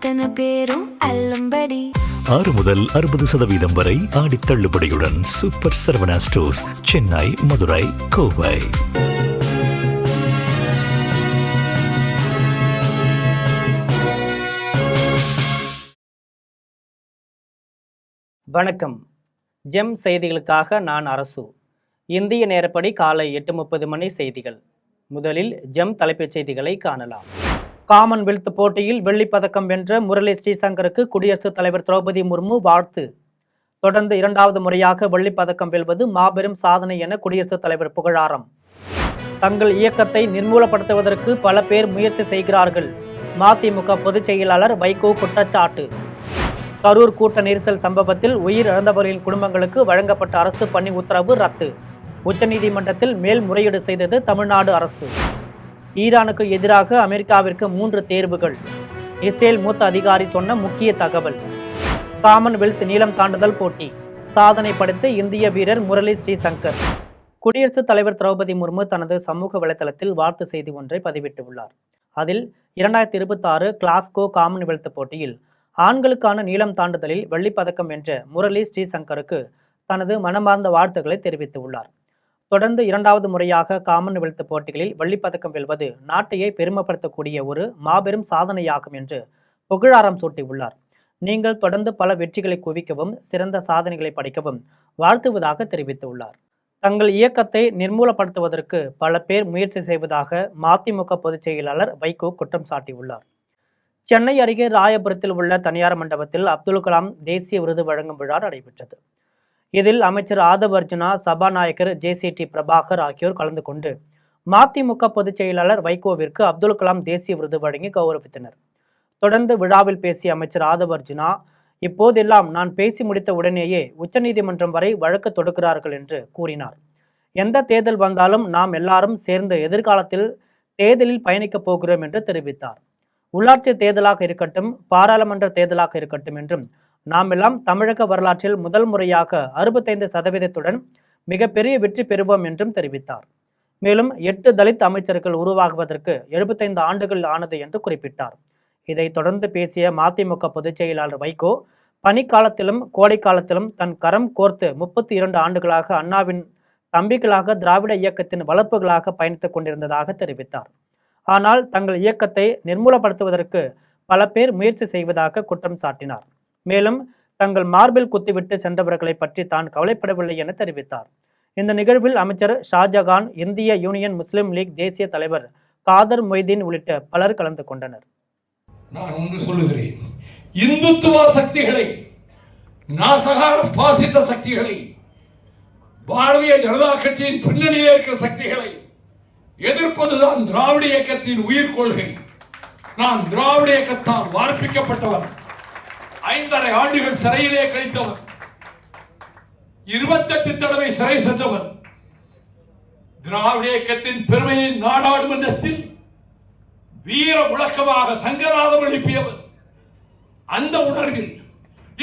அத்தனை பேரும் அல்லும்படி 6 முதல் 60% வரை ஆடி தள்ளுபடியுடன் சூப்பர் சரவணா ஸ்டோர்ஸ், சென்னை, மதுரை, கோவை. வணக்கம். ஜெம் செய்திகளுக்காக நான் அரசு. இந்திய நேரப்படி காலை 8:30 மணி செய்திகள். முதலில் ஜெம் தலைப்புச் செய்திகளை காணலாம். காமன்வெல்த் போட்டியில் வெள்ளிப்பதக்கம் வென்ற முரளி ஸ்ரீசங்கருக்கு குடியரசுத் தலைவர் திரௌபதி முர்மு வாழ்த்து. தொடர்ந்து 2வது முறையாக வெள்ளிப்பதக்கம் வெல்வது மாபெரும் சாதனை என குடியரசுத் தலைவர் புகழாரம். தங்கள் இயக்கத்தை நிர்மூலப்படுத்துவதற்கு பல பேர் முயற்சி செய்கிறார்கள். மதிமுக பொதுச் செயலாளர் வைகோ குற்றச்சாட்டு. கரூர் கூட்ட நெரிசல் சம்பவத்தில் உயிர் இழந்தவர்களின் குடும்பங்களுக்கு வழங்கப்பட்ட அரசு பணி உத்தரவு ரத்து. உச்சநீதிமன்றத்தில் மேல்முறையீடு செய்தது தமிழ்நாடு அரசு. ஈரானுக்கு எதிராக அமெரிக்காவிற்கு 3 தேர்வுகள். இஸ்ரேல் மூத்த அதிகாரி சொன்ன முக்கிய தகவல். காமன்வெல்த் நீளம் தாண்டுதல் போட்டி சாதனை படைத்த இந்திய வீரர் முரளி ஸ்ரீசங்கர். குடியரசுத் தலைவர் திரௌபதி முர்மு தனது சமூக வலைதளத்தில் வாழ்த்து செய்தி ஒன்றை பதிவிட்டுள்ளார். அதில் 2026 கிளாஸ்கோ காமன்வெல்த் போட்டியில் ஆண்களுக்கான நீளம் தாண்டுதலில் வெள்ளிப்பதக்கம் வென்ற முரளி ஸ்ரீசங்கருக்கு தனது மனமார்ந்த வாழ்த்துக்களை தெரிவித்துள்ளார். தொடர்ந்து 2வது முறையாக காமன்வெல்த் போட்டிகளில் வெள்ளிப்பதக்கம் வெல்வது நாட்டையே பெருமைப்படுத்தக்கூடிய ஒரு மாபெரும் சாதனையாகும் என்று புகழாரம் சூட்டியுள்ளார். நீங்கள் தொடர்ந்து பல வெற்றிகளை குவிக்கவும் சிறந்த சாதனைகளை படைக்கவும் வாழ்த்துவதாக தெரிவித்துள்ளார். தங்கள் இயக்கத்தை நிர்மூலப்படுத்துவதற்கு பல பேர் முயற்சி செய்வதாக மதிமுக பொதுச் செயலாளர் வைகோ குற்றம் சாட்டியுள்ளார். சென்னை அருகே ராயபுரத்தில் உள்ள தனியார் மண்டபத்தில் அப்துல் கலாம் தேசிய விருது வழங்கும் விழா நடைபெற்றது. இதில் அமைச்சர் ஆதவ் அர்ஜுனா, சபாநாயகர் ஜே.சி.டி. பிரபாகர் ஆகியோர் கலந்து கொண்டு மதிமுக பொதுச் செயலாளர் வைகோவிற்கு அப்துல் கலாம் தேசிய விருது வழங்கி கௌரவித்தனர். தொடர்ந்து விழாவில் பேசிய அமைச்சர் ஆதவ் அர்ஜுனா, இப்போதெல்லாம் நான் பேசி முடித்த உடனேயே உச்சநீதிமன்றம் வரை வழக்கு தொடுக்கிறார்கள் என்று கூறினார். எந்த தேர்தல் வந்தாலும் நாம் எல்லாரும் சேர்ந்து எதிர்காலத்தில் தேர்தலில் பயணிக்கப் போகிறோம் என்று தெரிவித்தார். உள்ளாட்சி தேர்தலாக இருக்கட்டும், பாராளுமன்ற தேர்தலாக இருக்கட்டும் என்றும் நாம் எல்லாம் தமிழக வரலாற்றில் முதல் முறையாக 65% மிகப்பெரிய வெற்றி பெறுவோம் என்றும் தெரிவித்தார். மேலும் 8 தலித் அமைச்சர்கள் உருவாகுவதற்கு 75 ஆண்டுகள் ஆனது என்று குறிப்பிட்டார். இதை தொடர்ந்து பேசிய மதிமுக பொதுச் செயலாளர் வைகோ, பனிக்காலத்திலும் கோடை காலத்திலும் தன் கரம் கோர்த்து 32 ஆண்டுகளாக அண்ணாவின் தம்பிகளாக திராவிட இயக்கத்தின் வளர்ப்புகளாக பயணித்துக் கொண்டிருந்ததாக தெரிவித்தார். ஆனால் தங்கள் இயக்கத்தை நிர்மூலப்படுத்துவதற்கு பல பேர் முயற்சி செய்வதாக குற்றம் சாட்டினார். மேலும் தங்கள் மார்பில் குத்திவிட்டு சென்றவர்களை பற்றி தான் கவலைப்படவில்லை என தெரிவித்தார். இந்த நிகழ்வில் அமைச்சர் ஷாஜகான், இந்திய யூனியன் முஸ்லிம் லீக் தேசிய தலைவர் காதர் மொய்தீன் உள்ளிட்ட பலர் கலந்து கொண்டனர். நான் ஒன்று சொல்லுகிறேன், இந்துத்துவ சக்திகளை, நாசகார பாசிச சக்திகளை, பாரதிய ஜனதா கட்சியின் பின்னணியில் இருக்கிற சக்திகளை எதிர்ப்பதுதான் திராவிட இயக்கத்தின் உயிர் கொள்கை. நான் திராவிட இயக்கத்தால் வார்ப்பிக்கப்பட்டவர். 5.5 ஆண்டுகள் சிறையிலே கழித்தவர். 28 தடவை சிறை சென்றவர். திராவிட இயக்கத்தின் பெருமையை நாடாளுமன்றத்தில் வீர முழக்கமாக சங்கராதம் எழுப்பியவர். அந்த உணர்வில்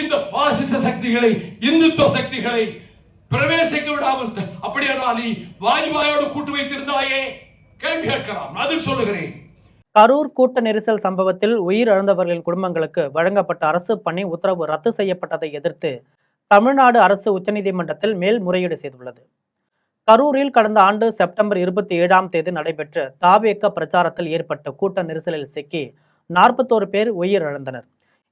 இந்த பாசிச சக்திகளை, இந்துத்துவ சக்திகளை பிரவேசிக்க விடாமல் அப்படியானால் நீ வாஜ்பாயோடு கூட்டு வைத்திருந்தாயே கேள்வி கேட்கலாம். அதில் சொல்லுகிறேன், கரூர் கூட்ட நெரிசல் சம்பவத்தில் உயிர் இழந்தவர்களின் குடும்பங்களுக்கு வழங்கப்பட்ட அரசு பணி உத்தரவு ரத்து செய்யப்பட்டதை எதிர்த்து தமிழ்நாடு அரசு உச்சநீதிமன்றத்தில் மேல்முறையீடு செய்துள்ளது. கரூரில் கடந்த ஆண்டு செப்டம்பர் 27ஆம் தேதி நடைபெற்ற தாவேக பிரச்சாரத்தில் ஏற்பட்ட கூட்ட நெரிசலில் சிக்கி 41 பேர் உயிரிழந்தனர்.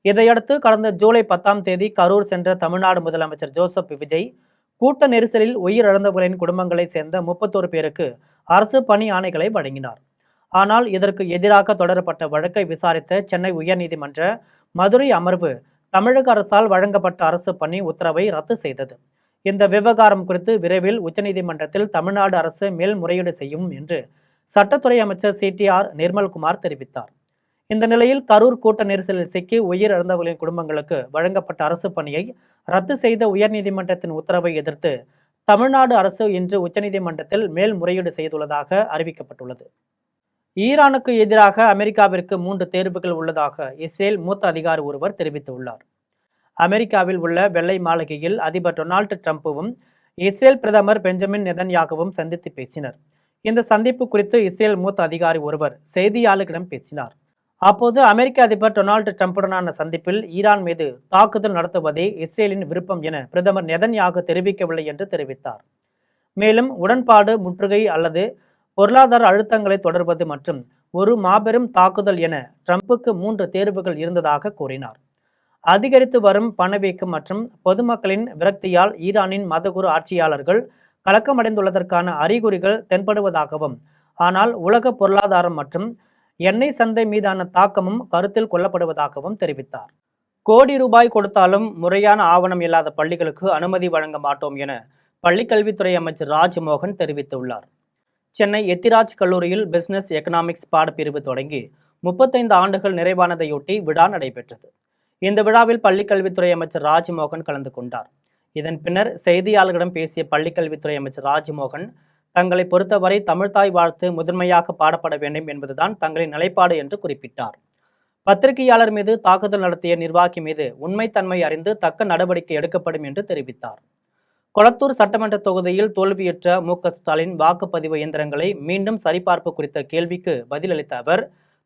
இதையடுத்து கடந்த ஜூலை 10ஆம் தேதி கரூர் சென்ற தமிழ்நாடு முதலமைச்சர் ஜோசப் விஜய் கூட்ட நெரிசலில் உயிரிழந்தவர்களின் குடும்பங்களை சேர்ந்த 31 பேருக்கு அரசு பணி ஆணைகளை வழங்கினார். ஆனால் இதற்கு எதிராக தொடரப்பட்ட வழக்கை விசாரித்த சென்னை உயர்நீதிமன்ற மதுரை அமர்வு தமிழக அரசால் வழங்கப்பட்ட அரசு பணி உத்தரவை ரத்து செய்தது. இந்த விவகாரம் குறித்து விரைவில் உச்சநீதிமன்றத்தில் தமிழ்நாடு அரசு மேல்முறையீடு செய்யும் என்று சட்டத்துறை அமைச்சர் CTR நிர்மல்குமார் தெரிவித்தார். இந்த நிலையில் கரூர் கூட்ட நெரிசலில் சிக்கி உயிரிழந்தவர்களின் குடும்பங்களுக்கு வழங்கப்பட்ட அரசு பணியை ரத்து செய்த உயர்நீதிமன்றத்தின் உத்தரவை எதிர்த்து தமிழ்நாடு அரசு இன்று உச்சநீதிமன்றத்தில் மேல்முறையீடு செய்துள்ளதாக அறிவிக்கப்பட்டுள்ளது. ஈரானுக்கு எதிராக அமெரிக்காவிற்கு 3 தேர்வுகள் உள்ளதாக இஸ்ரேல் மூத்த அதிகாரி ஒருவர் தெரிவித்துள்ளார். அமெரிக்காவில் உள்ள வெள்ளை மாளிகையில் அதிபர் டொனால்டு ட்ரம்ப்பும் இஸ்ரேல் பிரதமர் பெஞ்சமின் நெதன்யாகுவும் சந்தித்து பேசினர். இந்த சந்திப்பு குறித்து இஸ்ரேல் மூத்த அதிகாரி ஒருவர் செய்தியாளர்களிடம் பேசினார். அப்போது அமெரிக்க அதிபர் டொனால்டு ட்ரம்புடனான சந்திப்பில் ஈரான் மீது தாக்குதல் நடத்துவதே இஸ்ரேலின் விருப்பம் என பிரதமர் நெதன்யாகு தெரிவிக்கவில்லை என்று தெரிவித்தார். மேலும் உடன்பாடு, முற்றுகை அல்லது பொருளாதார அழுத்தங்களை தொடர்வது மற்றும் ஒரு மாபெரும் தாக்குதல் என ட்ரம்புக்கு 3 தேர்வுகள் இருந்ததாக கூறினார். அதிகரித்து வரும் பணவீக்கம் மற்றும் பொதுமக்களின் விரக்தியால் ஈரானின் மதகுரு ஆட்சியாளர்கள் கலக்கமடைந்துள்ளதற்கான அறிகுறிகள் தென்படுவதாகவும், ஆனால் உலக பொருளாதாரம் மற்றும் எண்ணெய் சந்தை மீதான தாக்கமும் கருத்தில் கொள்ளப்படுவதாகவும் தெரிவித்தார். கோடி ரூபாய் கொடுத்தாலும் முறையான ஆவணம் இல்லாத பள்ளிகளுக்கு அனுமதி வழங்க மாட்டோம் என பள்ளிக்கல்வித்துறை அமைச்சர் ராஜ்மோகன் தெரிவித்துள்ளார். சென்னை எத்திராஜ் கல்லூரியில் பிசினஸ் எக்கனாமிக்ஸ் பாடப்பிரிவு தொடங்கி 35 ஆண்டுகள் நிறைவானதையொட்டி விழா நடைபெற்றது. இந்த விழாவில் பள்ளிக்கல்வித்துறை அமைச்சர் ராஜ்மோகன் கலந்து கொண்டார். இதன் பின்னர் செய்தியாளர்களிடம் பேசிய பள்ளிக்கல்வித்துறை அமைச்சர் ராஜ்மோகன், தங்களை பொறுத்தவரை தமிழ்தாய் வாழ்த்து முதன்மையாக பாடப்பட வேண்டும் என்பதுதான் தங்களின் நிலைப்பாடு என்று குறிப்பிட்டார். பத்திரிகையாளர் மீது தாக்குதல் நடத்திய நிர்வாகி மீது உண்மைத்தன்மை அறிந்து தக்க நடவடிக்கை எடுக்கப்படும் என்று தெரிவித்தார். கொளத்தூர் சட்டமன்ற தொகுதியில் தோல்வியுற்ற மு.க. ஸ்டாலின் வாக்குப்பதிவு இயந்திரங்களை மீண்டும் சரிபார்ப்பு குறித்த கேள்விக்கு பதிலளித்த அவர்,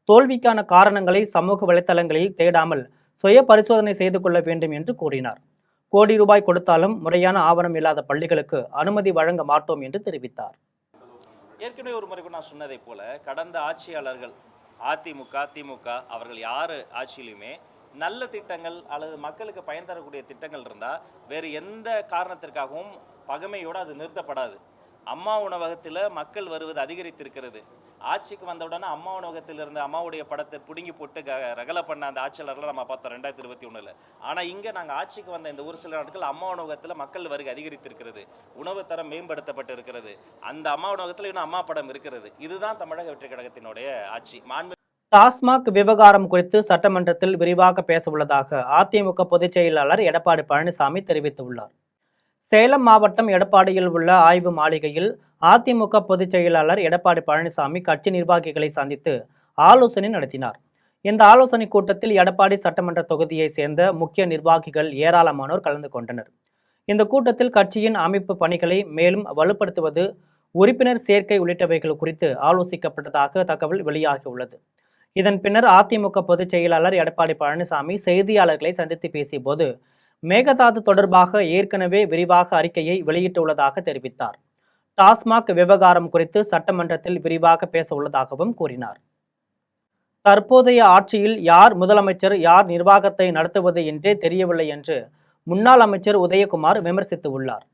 தோல்விக்கான காரணங்களை சமூக வலைதளங்களில் தேடாமல் சுய பரிசோதனை செய்து கொள்ள வேண்டும் என்று கூறினார். கோடி ரூபாய் கொடுத்தாலும் முறையான ஆவணம் இல்லாத பள்ளிகளுக்கு அனுமதி வழங்க மாட்டோம் என்று தெரிவித்தார். ஏற்கனவே ஒரு முறை கூட நான் சொன்னதை போல கடந்த ஆட்சியாளர்கள் அதிமுக, திமுக அவர்கள் யார் ஆட்சியிலுமே நல்ல திட்டங்கள் அல்லது மக்களுக்கு பயன் தரக்கூடிய திட்டங்கள் இருந்தால் வேறு எந்த காரணத்திற்காகவும் பகைமையோடு அது நிறுத்தப்படாது. அம்மா உணவகத்தில் மக்கள் வருவது அதிகரித்திருக்கிறது. ஆட்சிக்கு வந்தவுடனே அம்மா உணவகத்தில் இருந்த அம்மாவுடைய படத்தை பிடுங்கி போட்டு ரகலை பண்ண அந்த ஆட்சியாளர்லாம் நம்ம பார்த்தோம் 2021. ஆனால் இங்கே நாங்கள் ஆட்சிக்கு வந்த இந்த ஒரு சில நாட்கள் அம்மா உணவகத்தில் மக்கள் வருகை அதிகரித்திருக்கிறது. உணவு தரம் மேம்படுத்தப்பட்டு இருக்கிறது. அந்த அம்மா உணவகத்தில் இன்னும் அம்மா படம் இருக்கிறது. இதுதான் தமிழக வெற்றி கழகத்தினுடைய ஆட்சி. டாஸ்மாக் விவகாரம் குறித்து சட்டமன்றத்தில் விரிவாக பேசவுள்ளதாக அதிமுக பொதுச் செயலாளர் எடப்பாடி பழனிசாமி தெரிவித்துள்ளார். சேலம் மாவட்டம் எடப்பாடியில் உள்ள ஆய்வு மாளிகையில் அதிமுக பொதுச் செயலாளர் எடப்பாடி பழனிசாமி கட்சி நிர்வாகிகளை சந்தித்து ஆலோசனை நடத்தினார். இந்த ஆலோசனை கூட்டத்தில் எடப்பாடி சட்டமன்ற தொகுதியை சேர்ந்த முக்கிய நிர்வாகிகள் ஏராளமானோர் கலந்து கொண்டனர். இந்த கூட்டத்தில் கட்சியின் அமைப்பு பணிகளை மேலும் வலுப்படுத்துவது, உறுப்பினர் சேர்க்கை உள்ளிட்டவைகள் குறித்து ஆலோசிக்கப்பட்டதாக தகவல் வெளியாகியுள்ளது. இதன் பின்னர் அதிமுக பொதுச் செயலாளர் எடப்பாடி பழனிசாமி செய்தியாளர்களை சந்தித்து பேசிய போது, மேகதாது தொடர்பாக ஏற்கனவே விரிவாக அறிக்கையை வெளியிட்டுள்ளதாக தெரிவித்தார். டாஸ்மாக் விவகாரம் குறித்து சட்டமன்றத்தில் விரிவாக பேச உள்ளதாகவும் கூறினார். தற்போதைய ஆட்சியில் யார் முதலமைச்சர், யார் நிர்வாகத்தை நடத்துவது என்றே தெரியவில்லை என்று முன்னாள் அமைச்சர் உதயகுமார் விமர்சித்துள்ளார்.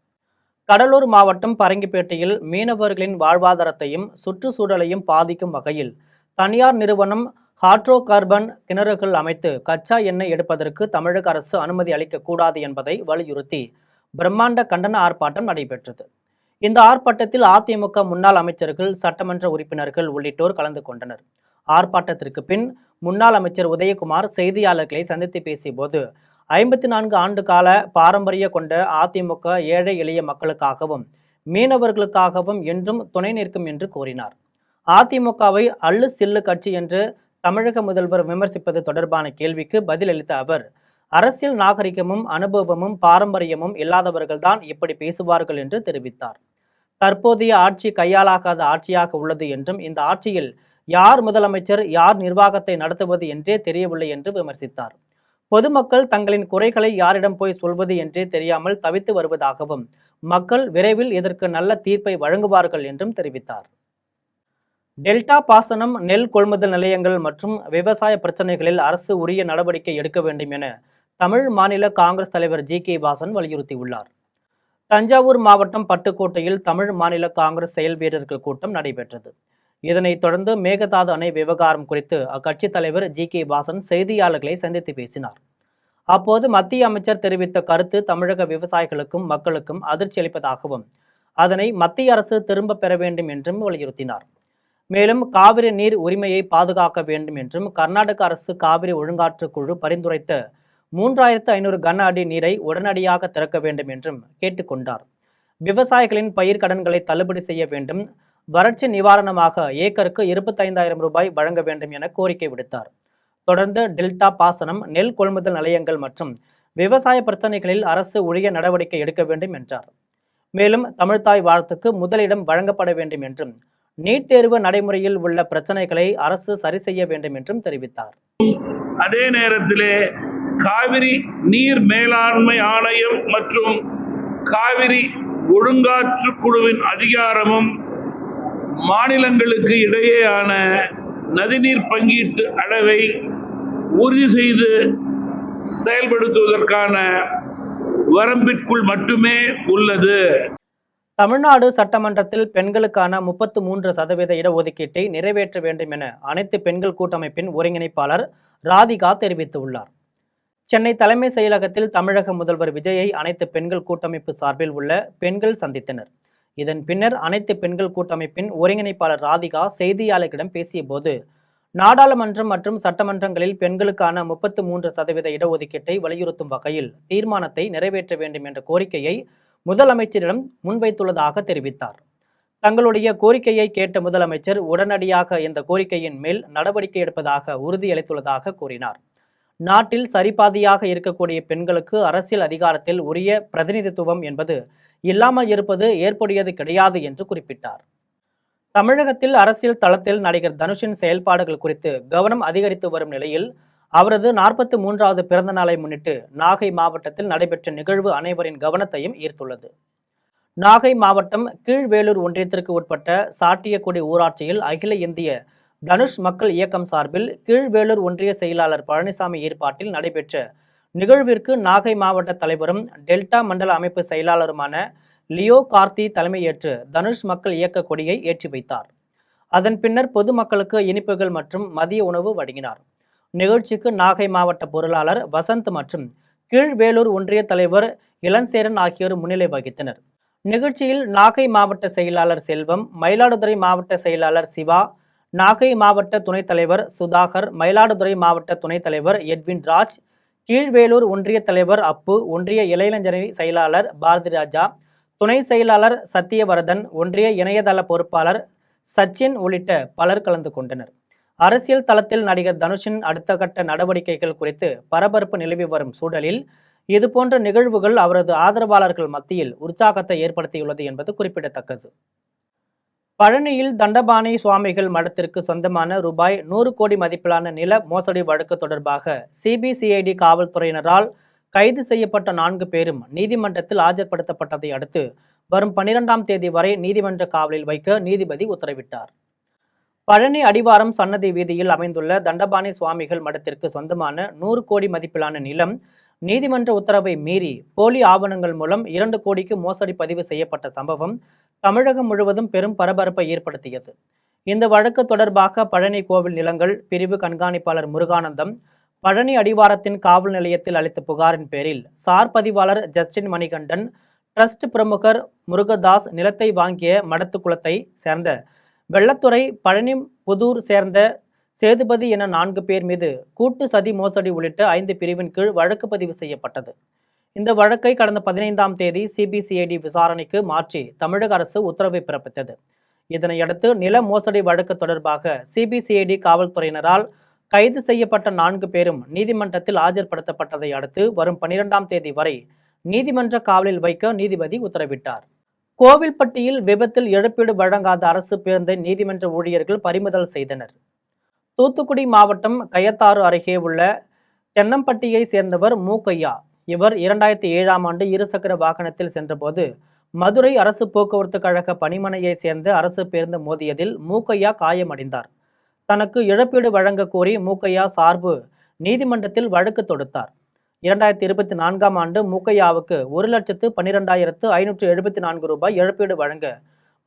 கடலூர் மாவட்டம் பரங்கிப்பேட்டையில் மீனவர்களின் வாழ்வாதாரத்தையும் சுற்றுச்சூழலையும் பாதிக்கும் வகையில் தனியார் நிறுவனம் ஹாட்ரோ கார்பன் கிணறுகள் அமைத்து கச்சா எண்ணெய் எடுப்பதற்கு தமிழக அரசு அனுமதி அளிக்கக்கூடாது என்பதை வலியுறுத்தி பிரம்மாண்ட கண்டன ஆர்ப்பாட்டம் நடைபெற்றது. இந்த ஆர்ப்பாட்டத்தில் அதிமுக முன்னாள் அமைச்சர்கள், சட்டமன்ற உறுப்பினர்கள் உள்ளிட்டோர் கலந்து கொண்டனர். ஆர்ப்பாட்டத்திற்கு பின் முன்னாள் அமைச்சர் உதயகுமார் செய்தியாளர்களை சந்தித்து பேசிய போது, 54 ஆண்டு கால பாரம்பரிய கொண்ட அதிமுக ஏழை எளிய மக்களுக்காகவும் மீனவர்களுக்காகவும் என்றும் துணை நிற்கும் என்று கூறினார். அதிமுகவை அள்ளு சில்லு கட்சி என்று தமிழக முதல்வர் விமர்சிப்பது தொடர்பான கேள்விக்கு பதிலளித்த அவர், அரசியல் நாகரிகமும் அனுபவமும் பாரம்பரியமும் இல்லாதவர்கள்தான் இப்படி பேசுவார்கள் என்று தெரிவித்தார். தற்போதைய ஆட்சி கையாளாகாத ஆட்சியாக உள்ளது என்றும், இந்த ஆட்சியில் யார் முதலமைச்சர், யார் நிர்வாகத்தை நடத்துவது என்றே தெரியவில்லை என்று விமர்சித்தார். பொதுமக்கள் தங்களின் குறைகளை யாரிடம் போய் சொல்வது என்றே தெரியாமல் தவித்து வருவதாகவும், மக்கள் விரைவில் இதற்கு நல்ல தீர்ப்பை வழங்குவார்கள் என்றும் தெரிவித்தார். டெல்டா பாசனம், நெல் கொள்முதல் நிலையங்கள் மற்றும் விவசாய பிரச்சனைகளில் அரசு உரிய நடவடிக்கை எடுக்க வேண்டும் என தமிழ் மாநில காங்கிரஸ் தலைவர் ஜி.கே. வாசன் வலியுறுத்தியுள்ளார். தஞ்சாவூர் மாவட்டம் பட்டுக்கோட்டையில் தமிழ் மாநில காங்கிரஸ் செயல் வீரர்கள் கூட்டம் நடைபெற்றது. இதனைத் தொடர்ந்து மேகதாது அணை விவகாரம் குறித்து அக்கட்சி தலைவர் ஜி.கே. வாசன் செய்தியாளர்களை சந்தித்து பேசினார். அப்போது மத்திய அமைச்சர் தெரிவித்த கருத்து தமிழக விவசாயிகளுக்கும் மக்களுக்கும் அதிர்ச்சி அளிப்பதாகவும், அதனை மத்திய அரசு திரும்ப பெற வேண்டும் என்றும் வலியுறுத்தினார். மேலும் காவிரி நீர் உரிமையை பாதுகாக்க வேண்டும் என்றும், கர்நாடக அரசு காவிரி ஒழுங்காற்று குழு பரிந்துரைத்த 3500 கன அடி நீரை உடனடியாக திறக்க வேண்டும் என்றும் கேட்டுக்கொண்டார். விவசாயிகளின் பயிர் கடன்களை தள்ளுபடி செய்ய வேண்டும், வறட்சி நிவாரணமாக ஏக்கருக்கு 25,000 ரூபாய் வழங்க வேண்டும் என கோரிக்கை விடுத்தார். தொடர்ந்து டெல்டா பாசனம், நெல் கொள்முதல் நிலையங்கள் மற்றும் விவசாய பிரச்சனைகளில் அரசு உரிய நடவடிக்கை எடுக்க வேண்டும் என்றார். மேலும் தமிழ்தாய் வாழ்த்துக்கு முதலிடம் வழங்கப்பட வேண்டும் என்றும், நீட் தேர்வு நடைமுறையில் உள்ள பிரச்சனைகளை அரசு சரி செய்ய வேண்டும் என்றும் தெரிவித்தார். அதே நேரத்திலே காவிரி நீர் மேலாண்மை ஆணையம் மற்றும் காவிரி ஒழுங்காற்று குழுவின் அதிகாரமும் மாநிலங்களுக்கு இடையேயான நதிநீர் பங்கீட்டு அளவை உறுதி செய்து செயல்படுத்துவதற்கான வரம்பிற்குள் மட்டுமே உள்ளது. தமிழ்நாடு சட்டமன்றத்தில் பெண்களுக்கான 33% இடஒதுக்கீட்டை நிறைவேற்ற வேண்டும் என அனைத்து பெண்கள் கூட்டமைப்பின் ஒருங்கிணைப்பாளர் ராதிகா தெரிவித்துள்ளார். சென்னை தலைமை செயலகத்தில் தமிழக முதல்வர் விஜயை அனைத்து பெண்கள் கூட்டமைப்பு சார்பில் உள்ள பெண்கள் சந்தித்தனர். இதன் பின்னர் அனைத்து பெண்கள் கூட்டமைப்பின் ஒருங்கிணைப்பாளர் ராதிகா செய்தியாளர்களிடம் பேசிய போது, நாடாளுமன்றம் மற்றும் சட்டமன்றங்களில் பெண்களுக்கான 33% இடஒதுக்கீட்டை வலியுறுத்தும் வகையில் தீர்மானத்தை நிறைவேற்ற வேண்டும் என்ற கோரிக்கையை முதலமைச்சரிடம் முன்வைத்துள்ளதாக தெரிவித்தார். தங்களுடைய கோரிக்கையை கேட்ட முதலமைச்சர் உடனடியாக இந்த கோரிக்கையின் மேல் நடவடிக்கை எடுப்பதாக உறுதியளித்துள்ளதாக கூறினார். நாட்டில் சரிபாதியாக இருக்கக்கூடிய பெண்களுக்கு அரசியல் அதிகாரத்தில் உரிய பிரதிநிதித்துவம் என்பது இல்லாமல் இருப்பது ஏற்புடையது கிடையாது என்று குறிப்பிட்டார். தமிழகத்தில் அரசியல் தளத்தில் நடிகர் தனுஷின் செயல்பாடுகள் குறித்து கவனம் அதிகரித்து வரும் நிலையில் அவரது 43வது பிறந்த நாளை முன்னிட்டு நாகை மாவட்டத்தில் நடைபெற்ற நிகழ்வு அனைவரின் கவனத்தையும் ஈர்த்துள்ளது. நாகை மாவட்டம் கீழ்வேலூர் ஒன்றியத்திற்கு உட்பட்ட சாட்டியக்குடி ஊராட்சியில் அகில இந்திய தனுஷ் மக்கள் இயக்கம் சார்பில் கீழ்வேலூர் ஒன்றிய செயலாளர் பழனிசாமி ஏற்பாட்டில் நடைபெற்ற நிகழ்விற்கு நாகை மாவட்ட தலைவரும் டெல்டா மண்டல அமைப்பு செயலாளருமான லியோ கார்த்தி தலைமையேற்று தனுஷ் மக்கள் இயக்க கொடியை ஏற்றி வைத்தார். அதன் பின்னர் பொதுமக்களுக்கு இனிப்புகள் மற்றும் மதிய உணவு வழங்கினார். நிகழ்ச்சிக்கு நாகை மாவட்ட பொருளாளர் வசந்த் மற்றும் கீழ்வேலூர் ஒன்றிய தலைவர் இளஞ்சேரன் ஆகியோர் முன்னிலை வகித்தனர். நிகழ்ச்சியில் நாகை மாவட்ட செயலாளர் செல்வம், மயிலாடுதுறை மாவட்ட செயலாளர் சிவா, நாகை மாவட்ட துணைத் தலைவர் சுதாகர், மயிலாடுதுறை மாவட்ட துணைத் தலைவர் எட்வின் ராஜ், கீழ்வேலூர் ஒன்றிய தலைவர் அப்பு, ஒன்றிய இளைஞரணி செயலாளர் பாரதிராஜா, துணை செயலாளர் சத்தியவரதன், ஒன்றிய இணையதள பொறுப்பாளர் சச்சின் உள்ளிட்ட பலர் கலந்து கொண்டனர். அரசியல் தளத்தில் நடிகர் தனுஷின் அடுத்த கட்ட நடவடிக்கைகள் குறித்து பரபரப்பு நிலவி வரும் சூழலில் இதுபோன்ற நிகழ்வுகள் அவரது ஆதரவாளர்கள் மத்தியில் உற்சாகத்தை ஏற்படுத்தியுள்ளது என்பது குறிப்பிடத்தக்கது. பழனியில் தண்டபாணி சுவாமிகள் மடத்திற்கு சொந்தமான ரூபாய் 100 கோடி மதிப்பிலான நில மோசடி வழக்கு தொடர்பாக சிபிசிஐடி காவல்துறையினரால் கைது செய்யப்பட்ட 4 பேரும் நீதிமன்றத்தில் ஆஜர்படுத்தப்பட்டதை அடுத்து வரும் 12ஆம் தேதி வரை நீதிமன்ற காவலில் வைக்க நீதிபதி உத்தரவிட்டார். பழனி அடிவாரம் சன்னதி வீதியில் அமைந்துள்ள தண்டபாணி சுவாமிகள் மடத்திற்கு சொந்தமான 100 கோடி மதிப்பிலான நிலம் நீதிமன்ற உத்தரவை மீறி போலி ஆவணங்கள் மூலம் 2 கோடிக்கு மோசடி பதிவு செய்யப்பட்ட சம்பவம் தமிழகம் முழுவதும் பெரும் பரபரப்பை ஏற்படுத்தியது. இந்த வழக்கு தொடர்பாக பழனி கோவில் நிலங்கள் பிரிவு கண்காணிப்பாளர் முருகானந்தம் பழனி அடிவாரத்தின் காவல் நிலையத்தில் அளித்த புகாரின் பேரில் சார் பதிவாளர் ஜஸ்டின் மணிகண்டன், ட்ரஸ்ட் பிரமுகர் முருகதாஸ் நிலத்தை வாங்கிய மடத்து குளத்தை சேர்ந்த வெள்ளத்துறை, பழனி புதூர் சேர்ந்த சேதுபதி என 4 பேர் மீது கூட்டு சதி மோசடி உள்ளிட்ட 5 பிரிவின் கீழ் வழக்கு பதிவு செய்யப்பட்டது. இந்த வழக்கை கடந்த 15ஆம் தேதி சிபிசிஐடி விசாரணைக்கு மாற்றி தமிழக அரசு உத்தரவை பிறப்பித்தது. இதனையடுத்து நில மோசடி வழக்கு தொடர்பாக சிபிசிஐடி காவல்துறையினரால் கைது செய்யப்பட்ட 4 பேரும் நீதிமன்றத்தில் ஆஜர்படுத்தப்பட்டதை அடுத்து வரும் 12ஆம் தேதி வரை நீதிமன்ற காவலில் வைக்க நீதிபதி உத்தரவிட்டார். கோவில்பட்டியில் விபத்தில் இழப்பீடு வழங்காத அரசு பேருந்தை நீதிமன்ற ஊழியர்கள் பறிமுதல் செய்தனர். தூத்துக்குடி மாவட்டம் கயத்தாறு அருகே உள்ள தென்னம்பட்டியை சேர்ந்தவர் மூக்கையா. இவர் 2007ஆம் ஆண்டு இருசக்கர வாகனத்தில் சென்றபோது மதுரை அரசு போக்குவரத்து கழக பணிமனையை சேர்ந்த அரசு பேருந்து மோதியதில் மூக்கையா காயமடைந்தார். தனக்கு இழப்பீடு வழங்க கோரி மூக்கையா சார்பு நீதிமன்றத்தில் வழக்கு தொடுத்தார். 2024ஆம் ஆண்டு மூக்கையாவுக்கு 1,12,574 ரூபாய் இழப்பீடு வழங்க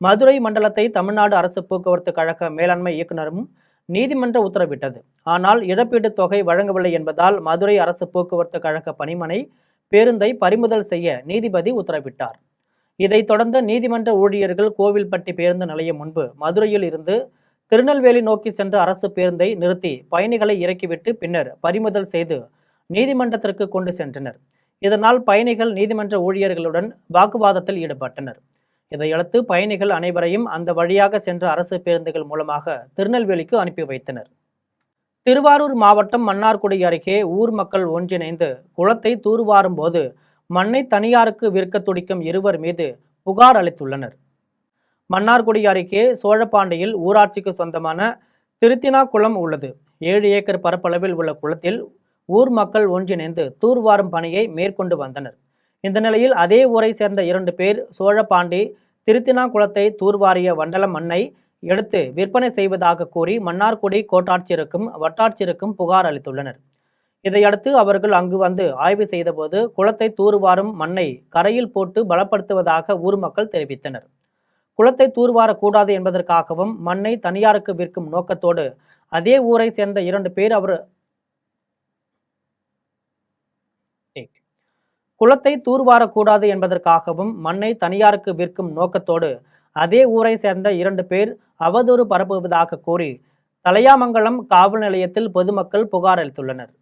மதுரை மண்டலத்தை தமிழ்நாடு அரசு போக்குவரத்து கழக மேலாண்மை இயக்குநரும் நீதிமன்ற உத்தரவிட்டது. ஆனால் இழப்பீடு தொகை வழங்கவில்லை என்பதால் மதுரை அரசு போக்குவரத்து கழக பணிமனை பேருந்தை பறிமுதல் செய்ய நீதிபதி உத்தரவிட்டார். இதைத் தொடர்ந்து நீதிமன்ற ஊழியர்கள் கோவில்பட்டி பேருந்து நிலையம் முன்பு மதுரையில் இருந்து திருநெல்வேலி நோக்கி சென்ற அரசு பேருந்தை நிறுத்தி பயணிகளை இறக்கிவிட்டு பின்னர் பறிமுதல் செய்து நீதிமன்றத்திற்கு கொண்டு சென்றனர். இதனால் பயணிகள் நீதிமன்ற ஊழியர்களுடன் வாக்குவாதத்தில் ஈடுபட்டனர். இதையடுத்து பயணிகள் அனைவரையும் அந்த வழியாக சென்ற அரசு பேருந்துகள் மூலமாக திருநெல்வேலிக்கு அனுப்பி வைத்தனர். திருவாரூர் மாவட்டம் மன்னார்குடி அருகே ஊர் மக்கள் ஒன்றிணைந்து குளத்தை தூர்வாரும் போது மண்ணை தனியாருக்கு விற்க துடிக்கும் இருவர் மீது புகார் அளித்துள்ளனர். மன்னார்குடி அருகே சோழபாண்டியில் ஊராட்சிக்கு சொந்தமான திருத்தினாக்குளம் உள்ளது. 7 ஏக்கர் பரப்பளவில் உள்ள குளத்தில் ஊர் மக்கள் ஒன்றிணைந்து தூர்வாரும் பணியை மேற்கொண்டு வந்தனர். இந்த நிலையில் அதே ஊரை சேர்ந்த 2 பேர் சோழபாண்டி திருத்தினாக்குளத்தை தூர்வாரிய வண்டல மண்ணை எடுத்து விற்பனை செய்வதாக கூறி மன்னார்குடி கோட்டாட்சியருக்கும் வட்டாட்சியருக்கும் புகார் அளித்துள்ளனர். இதையடுத்து அவர்கள் அங்கு வந்து ஆய்வு செய்தபோது குளத்தை தூர்வாரும் மண்ணை கரையில் போட்டு பலப்படுத்துவதாக ஊர் மக்கள் தெரிவித்தனர். குளத்தை தூர்வாரக்கூடாது என்பதற்காகவும் மண்ணை தனியாருக்கு விற்கும் நோக்கத்தோடு அதே ஊரை சேர்ந்த 2 பேர் குளத்தை தூர்வாரக்கூடாது என்பதற்காகவும் மண்ணை தனியாருக்கு விற்கும் நோக்கத்தோடு அதே ஊரை சேர்ந்த 2 பேர் அவதூறு பரப்புவதாக கூறி தலையாமங்கலம் காவல் நிலையத்தில் பொதுமக்கள் புகார் அளித்துள்ளனர்.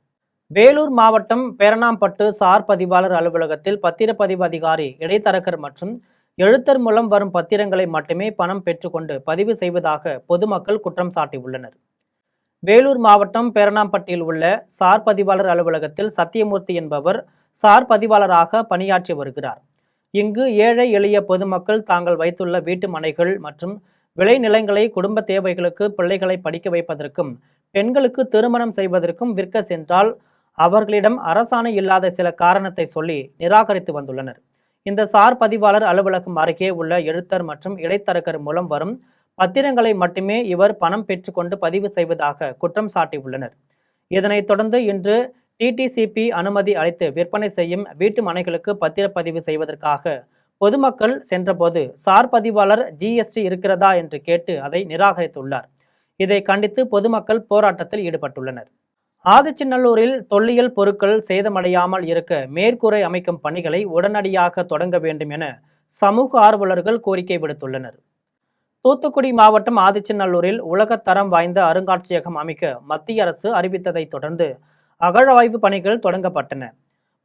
வேலூர் மாவட்டம் பேரணாம்பட்டு சார் பதிவாளர் அலுவலகத்தில் பத்திரப்பதிவு அதிகாரி இடைத்தரகர் மற்றும் எழுத்தர் மூலம் வரும் பத்திரங்களை மட்டுமே பணம் பெற்றுக்கொண்டு பதிவு செய்வதாக பொதுமக்கள் குற்றம் சாட்டியுள்ளனர். வேலூர் மாவட்டம் பேரணாம்பட்டியில் உள்ள சார் பதிவாளர் அலுவலகத்தில் சத்தியமூர்த்தி என்பவர் சார் பதிவாளராக பணியாற்றி வருகிறார். இங்கு ஏழை எளிய பொதுமக்கள் தாங்கள் வைத்துள்ள வீட்டு மனைகள் மற்றும் விளைநிலங்களை குடும்ப தேவைகளுக்கு பிள்ளைகளை படிக்க வைப்பதற்கும் பெண்களுக்கு திருமணம் செய்வதற்கும் விற்க சென்றால் அவர்களிடம் அரசாணை இல்லாத சில காரணத்தை சொல்லி நிராகரித்து வந்துள்ளனர். இந்த சார் பதிவாளர் அலுவலகம் அருகே உள்ள எழுத்தர் மற்றும் இடைத்தரகர் மூலம் வரும் பத்திரங்களை மட்டுமே இவர் பணம் பெற்றுக்கொண்டு பதிவு செய்வதாக குற்றம் சாட்டியுள்ளனர். இதனைத் தொடர்ந்து இன்று டிடிசிபி அனுமதி அளித்து விற்பனை செய்யும் வீட்டு மனைகளுக்கு பத்திரப்பதிவு செய்வதற்காக பொதுமக்கள் சென்றபோது சார் பதிவாளர் ஜிஎஸ்டி இருக்கிறதா என்று கேட்டு அதை நிராகரித்துள்ளார். இதை கண்டித்து பொதுமக்கள் போராட்டத்தில் ஈடுபட்டுள்ளனர். ஆதிச்சநல்லூரில் தொல்லியல் பொருட்கள் சேதமடையாமல் இருக்க மேற்கூரை அமைக்கும் பணிகளை உடனடியாக தொடங்க வேண்டும் என சமூக ஆர்வலர்கள் கோரிக்கை விடுத்துள்ளனர். தூத்துக்குடி மாவட்டம் ஆதிச்சநல்லூரில் உலகத்தரம் வாய்ந்த அருங்காட்சியகம் அமைக்க மத்திய அரசு அறிவித்ததை தொடர்ந்து அகழாய்வு பணிகள் தொடங்கப்பட்டன.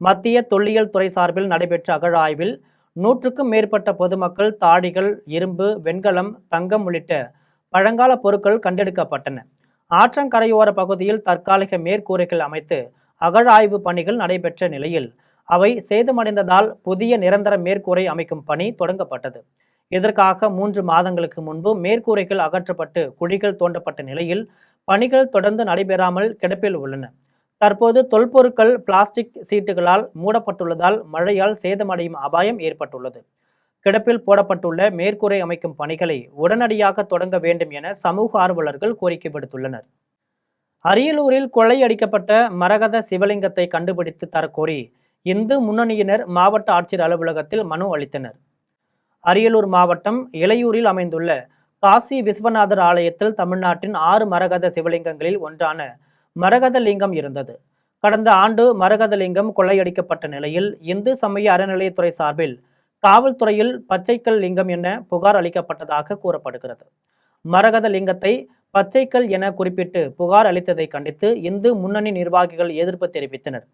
மத்திய தொல்லியல் துறை சார்பில் நடைபெற்ற அகழாய்வில் 100க்கும் மேற்பட்ட பொதுமக்கள் தாழிகள், இரும்பு, வெண்கலம், தங்கம் உள்ளிட்ட பழங்கால பொருட்கள் கண்டெடுக்கப்பட்டன. ஆற்றங்கரையோர பகுதியில் தற்காலிக மேற்கூரைகள் அமைத்து அகழாய்வு பணிகள் நடைபெற்ற நிலையில் அவை சேதமடைந்ததால் புதிய நிரந்தர மேற்கூரை அமைக்கும் பணி தொடங்கப்பட்டது. இதற்காக 3 மாதங்களுக்கு முன்பு மேற்கூரைகள் அகற்றப்பட்டு குழிகள் தோண்டப்பட்ட நிலையில் பணிகள் தொடர்ந்து நடைபெறாமல் கிடப்பில் உள்ளன. தற்போது தொல்பொருட்கள் பிளாஸ்டிக் சீட்டுகளால் மூடப்பட்டுள்ளதால் மழையால் சேதமடையும் அபாயம் ஏற்பட்டுள்ளது. கிடப்பில் போடப்பட்டுள்ள மேற்கூரை அமைக்கும் பணிகளை உடனடியாக தொடங்க வேண்டும் என சமூக ஆர்வலர்கள் கோரிக்கை விடுத்துள்ளனர். அரியலூரில் கொள்ளையடிக்கப்பட்ட மரகத சிவலிங்கத்தை கண்டுபிடித்து தரக்கோரி இந்து முன்னணியினர் மாவட்ட ஆட்சியர் அலுவலகத்தில் மனு அளித்தனர். அரியலூர் மாவட்டம் இளையூரில் அமைந்துள்ள காசி விஸ்வநாதர் ஆலயத்தில் தமிழ்நாட்டின் 6 மரகத சிவலிங்கங்களில் ஒன்றான மரகத லிங்கம் இருந்தது. கடந்த ஆண்டு மரகத லிங்கம் கொள்ளையடிக்கப்பட்ட நிலையில் இந்து சமய அறநிலையத்துறை சார்பில் காவல்துறையில் பச்சைக்கல் லிங்கம் என புகார் அளிக்கப்பட்டதாக கூறப்படுகிறது. மரகத லிங்கத்தை பச்சைக்கல் என குறிப்பிட்டு புகார் அளித்ததை கண்டித்து இந்து முன்னணி நிர்வாகிகள் எதிர்ப்பு தெரிவித்தனர்.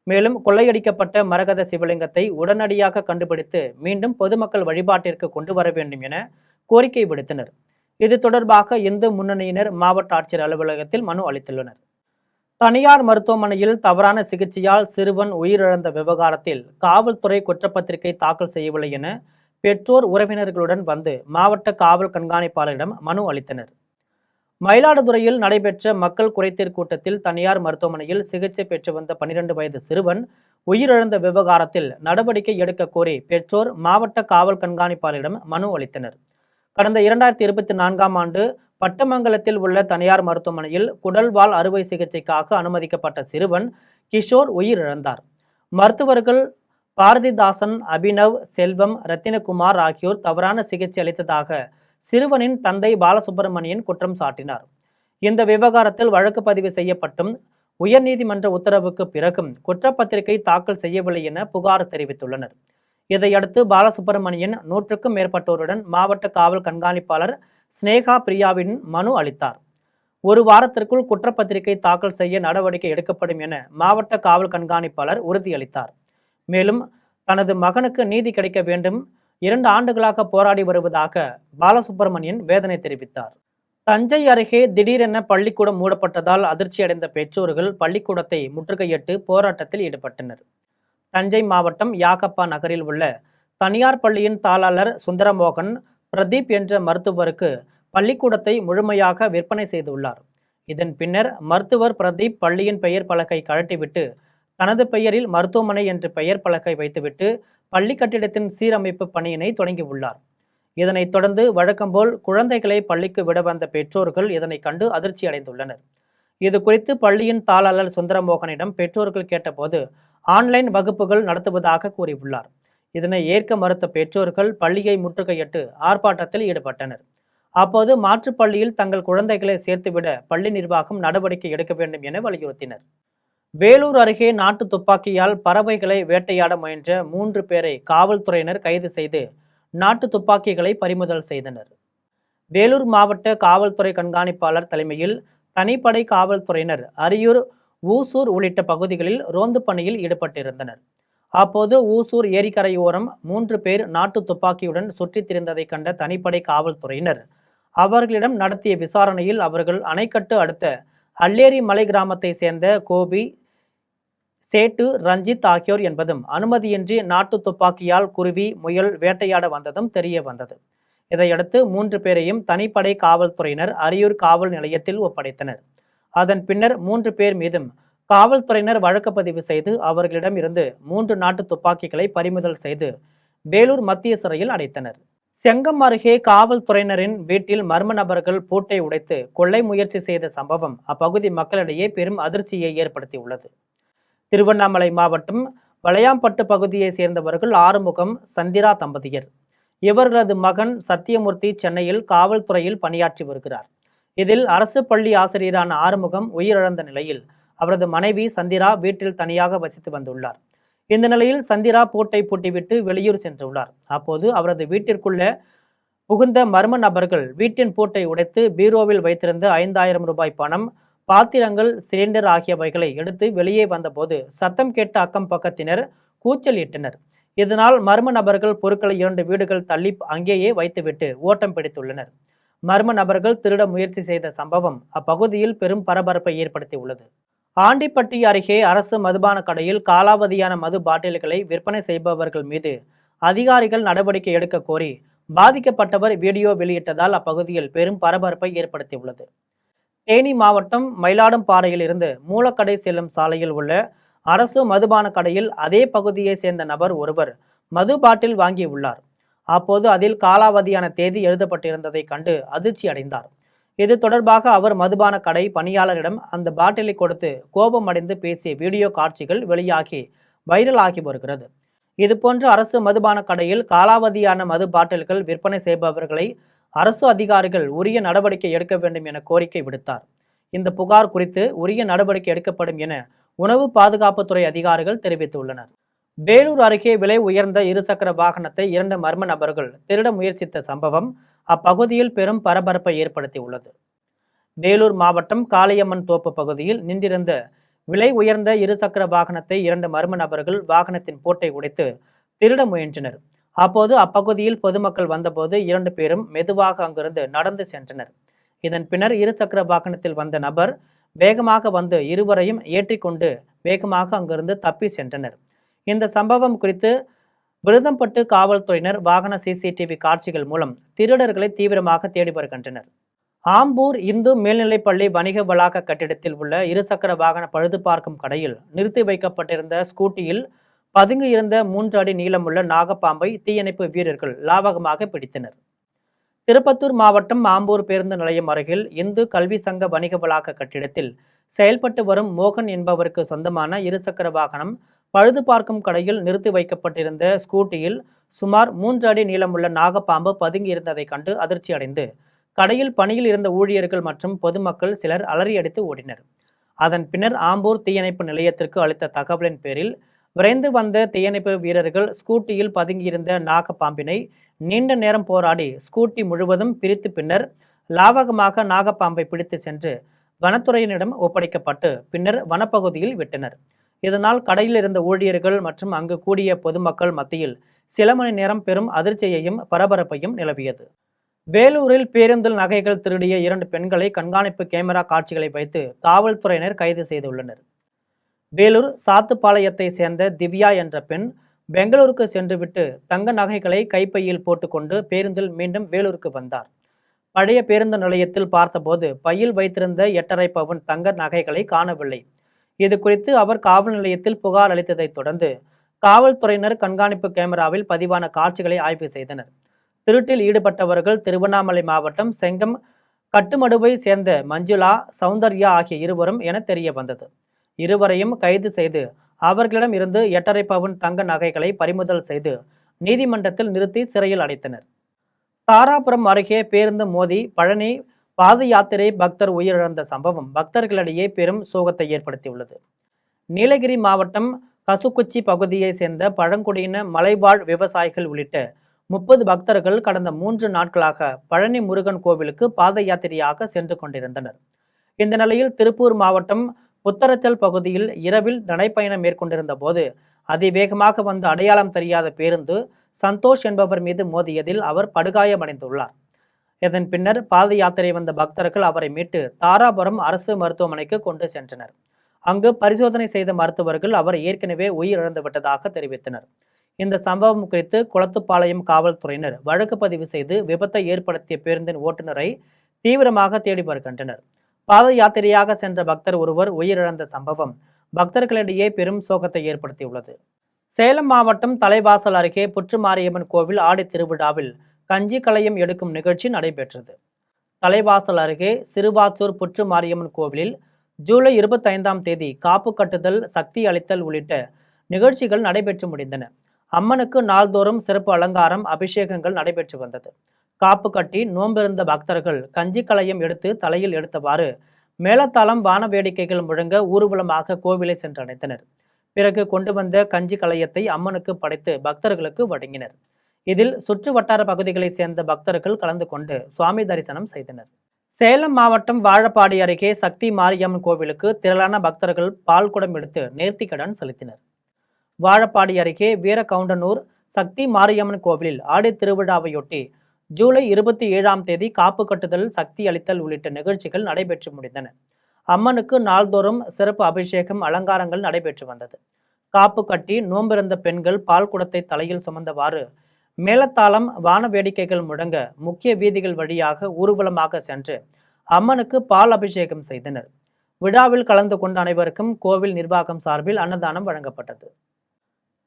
மேலும் கொள்ளையடிக்கப்பட்ட மரகத சிவலிங்கத்தை உடனடியாக கண்டுபிடித்து மீண்டும் பொதுமக்கள் வழிபாட்டிற்கு கொண்டு வர வேண்டும் என கோரிக்கை விடுத்தனர். இது தொடர்பாக இந்து முன்னணியினர் மாவட்ட ஆட்சியர் அலுவலகத்தில் மனு அளித்துள்ளனர். தனியார் மருத்துவமனையில் தவறான சிகிச்சையால் சிறுவன் உயிரிழந்த விவகாரத்தில் காவல்துறை குற்றப்பத்திரிகை தாக்கல் செய்யவில்லை என பெற்றோர் உறவினர்களுடன் வந்து மாவட்ட காவல் கண்காணிப்பாளரிடம் மனு அளித்தனர். மயிலாடுதுறையில் நடைபெற்ற மக்கள் குறைதீர் கூட்டத்தில் தனியார் மருத்துவமனையில் சிகிச்சை பெற்று வந்த 12 வயது சிறுவன் உயிரிழந்த விவகாரத்தில் நடவடிக்கை எடுக்க கோரி பெற்றோர் மாவட்ட காவல் கண்காணிப்பாளரிடம் மனு அளித்தனர். கடந்த 2024ஆம் ஆண்டு பட்டமங்கலத்தில் உள்ள தனியார் மருத்துவமனையில் குடல்வால் அறுவை சிகிச்சைக்காக அனுமதிக்கப்பட்ட சிறுவன் கிஷோர் உயிரிழந்தார். மருத்துவர்கள் பாரதிதாசன், அபினவ், செல்வம், ரத்தினகுமார் ஆகியோர் தவறான சிகிச்சை அளித்ததாக சிறுவனின் தந்தை பாலசுப்ரமணியன் குற்றம் சாட்டினார். இந்த விவகாரத்தில் வழக்கு பதிவு செய்யப்பட்டும் உயர்நீதிமன்ற உத்தரவுக்கு பிறகும் குற்றப்பத்திரிகை தாக்கல் செய்யவில்லை என புகார் தெரிவித்துள்ளனர். இதையடுத்து பாலசுப்ரமணியன் 100க்கும் மேற்பட்டோருடன் மாவட்ட காவல் கண்காணிப்பாளர் ஸ்னேகா பிரியாவின் மனு அளித்தார். 1 வாரத்திற்குள் குற்றப்பத்திரிகை தாக்கல் செய்ய நடவடிக்கை எடுக்கப்படும் என மாவட்ட காவல் கண்காணிப்பாளர் உறுதியளித்தார். மேலும் தனது மகனுக்கு நீதி கிடைக்க வேண்டும், 2 ஆண்டுகளாக போராடி வருவதாக பாலசுப்ரமணியன் வேதனை தெரிவித்தார். தஞ்சை அருகே திடீரென பள்ளிக்கூடம் மூடப்பட்டதால் அதிர்ச்சியடைந்த பெற்றோர்கள் பள்ளிக்கூடத்தை முற்றுகையிட்டு போராட்டத்தில் ஈடுபட்டனர். தஞ்சை மாவட்டம் யாகப்பா நகரில் உள்ள தனியார் பள்ளியின் தாளாளர் சுந்தரமோகன் பிரதீப் என்ற மருத்துவருக்கு பள்ளிக்கூடத்தை முழுமையாக விற்பனை செய்துள்ளார். இதன் பின்னர் மருத்துவர் பிரதீப் பள்ளியின் பெயர் பலகை கழட்டிவிட்டு தனது பெயரில் மருத்துவமனை என்று பெயர் பலகை வைத்துவிட்டு பள்ளி கட்டிடத்தின் சீரமைப்பு பணியினை தொடங்கியுள்ளார். இதனைத் தொடர்ந்து வழக்கம்போல் குழந்தைகளை பள்ளிக்கு விட வந்த பெற்றோர்கள் இதனை கண்டு அதிர்ச்சி அடைந்துள்ளனர். இது குறித்து பள்ளியின் தாளாளர் சுந்தரமோகனிடம் பெற்றோர்கள் கேட்டபோது ஆன்லைன் வகுப்புகள் நடத்துவதாக கூறியுள்ளார். இதனை ஏற்க மறுத்த பெற்றோர்கள் பள்ளியை முற்றுகையிட்டு ஆர்ப்பாட்டத்தில் ஈடுபட்டனர். அப்போது மாற்றுப் பள்ளியில் தங்கள் குழந்தைகளை சேர்த்துவிட பள்ளி நிர்வாகம் நடவடிக்கை எடுக்க வேண்டும் என வலியுறுத்தினர். வேலூர் அருகே நாட்டு துப்பாக்கியால் பறவைகளை வேட்டையாட முயன்ற 3 பேரை காவல்துறையினர் கைது செய்து நாட்டு துப்பாக்கிகளை பறிமுதல் செய்தனர். வேலூர் மாவட்ட காவல்துறை கண்காணிப்பாளர் தலைமையில் தனிப்படை காவல்துறையினர் அரியூர், ஊசூர் உள்ளிட்ட பகுதிகளில் ரோந்து பணியில் ஈடுபட்டிருந்தனர். அப்போது ஊசூர் ஏரிக்கரையோரம் 3 பேர் நாட்டு துப்பாக்கியுடன் சுற்றித் திரிந்ததை கண்ட தனிப்படை காவல்துறையினர் அவர்களிடம் நடத்திய விசாரணையில் அவர்கள் அணைக்கட்டு அடுத்த அல்லேரி மலை கிராமத்தை சேர்ந்த கோபி, சேட்டு, ரஞ்சித் ஆகியோர் என்பதும் அனுமதியின்றி நாட்டு துப்பாக்கியால் குருவி, முயல் வேட்டையாட வந்ததும் தெரிய வந்தது. இதையடுத்து 3 பேரையும் தனிப்படை காவல்துறையினர் அரியூர் காவல் நிலையத்தில் ஒப்படைத்தனர். அதன் பின்னர் 3 பேர் மீதும் காவல்துறையினர் வழக்கு பதிவு செய்து அவர்களிடம் இருந்து 3 நாட்டு துப்பாக்கிகளை பறிமுதல் செய்து வேலூர் மத்திய சிறையில் அடைத்தனர். செங்கம் அருகே காவல்துறையினரின் வீட்டில் மர்ம நபர்கள் பூட்டை உடைத்து கொள்ளை முயற்சி செய்த சம்பவம் அப்பகுதி மக்களிடையே பெரும் அதிர்ச்சியை ஏற்படுத்தியுள்ளது. திருவண்ணாமலை மாவட்டம் வளையாம்பட்டு பகுதியை சேர்ந்தவர்கள் ஆறுமுகம், சந்திரா தம்பதியர். இவர்களது மகன் சத்தியமூர்த்தி சென்னையில் காவல்துறையில் பணியாற்றி வருகிறார். இதில் அரசு பள்ளி ஆசிரியரான ஆறுமுகம் உயிரிழந்த நிலையில் அவரது மனைவி சந்திரா வீட்டில் தனியாக வசித்து வந்துள்ளார். இந்த நிலையில் சந்திரா பூட்டை பூட்டிவிட்டு வெளியூர் சென்றுள்ளார். அப்போது அவரது வீட்டிற்குள்ள புகுந்த மர்ம நபர்கள் வீட்டின் பூட்டை உடைத்து பீரோவில் வைத்திருந்த 5000 ரூபாய் பணம், பாத்திரங்கள், சிலிண்டர் ஆகியவைகளை எடுத்து வெளியே வந்தபோது சத்தம் கேட்ட அக்கம் பக்கத்தினர் கூச்சலிட்டனர். இதனால் மர்ம நபர்கள் பொருட்களை 2 வீடுகள் தள்ளி அங்கேயே வைத்துவிட்டு ஓட்டம் பிடித்துள்ளனர். மர்ம நபர்கள் திருட முயற்சி செய்த சம்பவம் அப்பகுதியில் பெரும் பரபரப்பை ஏற்படுத்தியுள்ளது. ஆண்டிப்பட்டி அருகே அரசு மதுபான கடையில் காலாவதியான மது பாட்டில்களை விற்பனை செய்பவர்கள் மீது அதிகாரிகள் நடவடிக்கை எடுக்க கோரி பாதிக்கப்பட்டவர் வீடியோ வெளியிட்டதால் அப்பகுதியில் பெரும் பரபரப்பை ஏற்படுத்தியுள்ளது. தேனி மாவட்டம் மயிலாடும்பாறையில் இருந்து மூலக்கடை செல்லும் சாலையில் உள்ள அரசு மதுபான கடையில் அதே பகுதியை சேர்ந்த நபர் ஒருவர் மது பாட்டில் வாங்கியுள்ளார். அப்போது அதில் காலாவதியான தேதி எழுதப்பட்டிருந்ததை கண்டு அதிர்ச்சி அடைந்தார். இது தொடர்பாக அவர் மதுபான கடை பணியாளரிடம் அந்த பாட்டிலை கொடுத்து கோபமடைந்து பேசிய வீடியோ காட்சிகள் வெளியாகி வைரலாகி வருகிறது. இதுபோன்ற அரசு மதுபான கடையில் காலாவதியான மது பாட்டில்கள் விற்பனை செய்பவர்களை அரசு அதிகாரிகள் உரிய நடவடிக்கை எடுக்க வேண்டும் என கோரிக்கை விடுத்தார். இந்த புகார் குறித்து உரிய நடவடிக்கை எடுக்கப்படும் என உணவு பாதுகாப்புத்துறை அதிகாரிகள் தெரிவித்துள்ளனர். வேலூர் அருகே விலை உயர்ந்த 2 சக்கர வாகனத்தை 2 மர்ம நபர்கள் திருட முயற்சித்த சம்பவம் அப்பகுதியில் பெரும் பரபரப்பை ஏற்படுத்தியுள்ளது. வேலூர் மாவட்டம் காளியம்மன் தோப்பு பகுதியில் நின்றிருந்த விலை உயர்ந்த 2 சக்கர வாகனத்தை 2 மர்ம நபர்கள் வாகனத்தின் பூட்டை உடைத்து திருட முயன்றனர். அப்போது அப்பகுதியில் பொதுமக்கள் வந்தபோது 2 பேரும் மெதுவாக அங்கிருந்து நடந்து சென்றனர். இதன் பின்னர் 2 சக்கர வாகனத்தில் வந்த நபர் வேகமாக வந்து இருவரையும் ஏற்றிக்கொண்டு வேகமாக அங்கிருந்து தப்பி சென்றனர். இந்த சம்பவம் குறித்து விருதம்பட்டு காவல்துறையினர் வாகன சிசிடிவி காட்சிகள் மூலம் திருடர்களை தீவிரமாக தேடி வருகின்றனர். ஆம்பூர் இந்து மேல்நிலைப்பள்ளி வணிக வளாக கட்டிடத்தில் உள்ள 2 சக்கர வாகன பழுது பார்க்கும் கடையில் நிறுத்தி வைக்கப்பட்டிருந்த ஸ்கூட்டியில் பதுங்கி இருந்த 3 அடி நீளமுள்ள நாகப்பாம்பை தீயணைப்பு வீரர்கள் லாவகமாக பிடித்தனர். திருப்பத்தூர் மாவட்டம் ஆம்பூர் பேருந்து நிலையம் அருகில் இந்து கல்வி சங்க வணிக வளாக கட்டிடத்தில் செயல்பட்டு வரும் மோகன் என்பவருக்கு சொந்தமான 2 சக்கர வாகனம் பழுது பார்க்கும் கடையில் நிறுத்தி வைக்கப்பட்டிருந்த ஸ்கூட்டியில் சுமார் 3 அடி நீளமுள்ள நாகப்பாம்பு பதுங்கி இருந்ததை கண்டு அதிர்ச்சி அடைந்து கடையில் பணியில் இருந்த ஊழியர்கள் மற்றும் பொதுமக்கள் சிலர் அலறியடித்து ஓடினர். அதன் பின்னர் ஆம்பூர் தீயணைப்பு நிலையத்திற்கு அளித்த தகவலின் பேரில் விரைந்து வந்த தீயணைப்பு வீரர்கள் ஸ்கூட்டியில் பதுங்கியிருந்த நாகப்பாம்பினை நீண்ட நேரம் போராடி ஸ்கூட்டி முழுவதும் பிரித்து பின்னர் லாவகமாக நாகப்பாம்பை பிடித்து சென்று வனத்துறையினரிடம் ஒப்படைக்கப்பட்டு பின்னர் வனப்பகுதியில் விட்டனர். இதனால் கடையில் இருந்த ஊழியர்கள் மற்றும் அங்கு கூடிய பொதுமக்கள் மத்தியில் சில மணி நேரம் பெரும் அதிர்ச்சியையும் பரபரப்பையும் நிலவியது. வேலூரில் பேருந்தில் நகைகள் திருடிய 2 பெண்களை கண்காணிப்பு கேமரா காட்சிகளை வைத்து காவல்துறையினர் கைது செய்துள்ளனர். வேலூர் சாத்துப்பாளையத்தை சேர்ந்த திவ்யா என்ற பெண் பெங்களூருக்கு சென்றுவிட்டு தங்க நகைகளை கைப்பையில் போட்டுக்கொண்டு பேருந்தில் மீண்டும் வேலூருக்கு வந்தார். பழைய பேருந்து நிலையத்தில் பார்த்தபோது பையில் வைத்திருந்த 8.5 பவுன் தங்க நகைகளை காணவில்லை. இது குறித்து அவர் காவல் நிலையத்தில் புகார் அளித்ததைத் தொடர்ந்து காவல்துறையினர் கண்காணிப்பு கேமராவில் பதிவான காட்சிகளை ஆய்வு செய்தனர். திருட்டில் ஈடுபட்டவர்கள் திருவண்ணாமலை மாவட்டம் செங்கம் கட்டுமடுவை சேர்ந்த மஞ்சுளா, சௌந்தர்யா ஆகிய இருவரும் என தெரிய வந்தது. இருவரையும் கைது செய்து அவர்களிடம் இருந்து 8.5 பவுன் தங்க நகைகளை பறிமுதல் செய்து நீதிமன்றத்தில் நிறுத்தி சிறையில் அடைத்தனர். தாராபுரம் அருகே பேருந்து மோதி பழனி பாத யாத்திரை பக்தர் உயிரிழந்த சம்பவம் பக்தர்களிடையே பெரும் சோகத்தை ஏற்படுத்தியுள்ளது. நீலகிரி மாவட்டம் கசுக்குச்சி பகுதியை சேர்ந்த பழங்குடியின மலைவாழ் விவசாயிகள் உள்ளிட்ட 30 பக்தர்கள் கடந்த 3 நாட்களாக பழனி முருகன் கோவிலுக்கு பாத யாத்திரையாக சென்று கொண்டிருந்தனர். இந்த நிலையில் திருப்பூர் மாவட்டம் புத்தரச்சல் பகுதியில் இரவில் நடைப்பயணம் மேற்கொண்டிருந்த போது அதிவேகமாக வந்த அடையாளம் தெரியாத பேருந்து சந்தோஷ் என்பவர் மீது மோதியதில் அவர் படுகாயமடைந்துள்ளார். இதன் பின்னர் பாத யாத்திரை வந்த பக்தர்கள் அவரை மீட்டு தாராபுரம் அரசு மருத்துவமனைக்கு கொண்டு சென்றனர். அங்கு பரிசோதனை செய்த மருத்துவர்கள் அவர் ஏற்கனவே உயிரிழந்து விட்டதாக தெரிவித்தனர். இந்த சம்பவம் குறித்து குளத்துப்பாளையம் காவல்துறையினர் வழக்கு பதிவு செய்து விபத்தை ஏற்படுத்திய பேருந்தின் ஓட்டுநரை தீவிரமாக தேடி வருகின்றனர். பாத யாத்திரையாக சென்ற பக்தர் ஒருவர் உயிரிழந்த சம்பவம் பக்தர்களிடையே பெரும் சோகத்தை ஏற்படுத்தியுள்ளது. சேலம் மாவட்டம் தலைவாசல் அருகே புற்றுமாரியம்மன் கோவில் ஆடி திருவிழாவில் கஞ்சி கலையம் எடுக்கும் நிகழ்ச்சி நடைபெற்றது. தலைவாசல் அருகே சிறுவாச்சூர் புற்றுமாரியம்மன் கோவிலில் ஜூலை 25ஆம் தேதி காப்பு கட்டுதல், சக்தி அளித்தல் உள்ளிட்ட நிகழ்ச்சிகள் நடைபெற்று முடிந்தன. அம்மனுக்கு நாள்தோறும் சிறப்பு அலங்காரம், அபிஷேகங்கள் நடைபெற்று வந்தது. காப்பு கட்டி நோம்பிருந்த பக்தர்கள் கஞ்சி கலையம் எடுத்து தலையில் எடுத்தவாறு மேளதாளம், வான வேடிக்கைகள் முழங்க ஊர்வலமாக கோவிலை சென்றடைந்தனர். பிறகு கொண்டு வந்த கஞ்சி கலையத்தை அம்மனுக்கு படைத்து பக்தர்களுக்கு வழங்கினர். இதில் சுற்று வட்டார பகுதிகளைச் சேர்ந்த பக்தர்கள் கலந்து கொண்டு சுவாமி தரிசனம் செய்தனர். சேலம் மாவட்டம் வாழப்பாடி அருகே சக்தி மாரியம்மன் கோவிலுக்கு திரளான பக்தர்கள் பால் குடம் எடுத்து நேர்த்திக்கடன் செலுத்தினர். வாழப்பாடி அருகே வீரகவுண்டனூர் சக்தி மாரியம்மன் கோவிலில் ஆடி திருவிழாவையொட்டி ஜூலை 27ஆம் தேதி காப்பு கட்டுதல், சக்தி அளித்தல் உள்ளிட்ட நிகழ்ச்சிகள் நடைபெற்று முடிந்தன. அம்மனுக்கு நாள்தோறும் சிறப்பு அபிஷேகம், அலங்காரங்கள் நடைபெற்று வந்தது. காப்பு கட்டி நோம்பிருந்த பெண்கள் பால் குடத்தை தலையில் சுமந்தவாறு மேளதாளம், வான வேடிக்கைகள் முழங்க முக்கிய வீதிகள் வழியாக ஊர்வலமாக சென்று அம்மனுக்கு பால் அபிஷேகம் செய்தனர். விழாவில் கலந்து கொண்ட அனைவருக்கும் கோவில் நிர்வாகம் சார்பில் அன்னதானம் வழங்கப்பட்டது.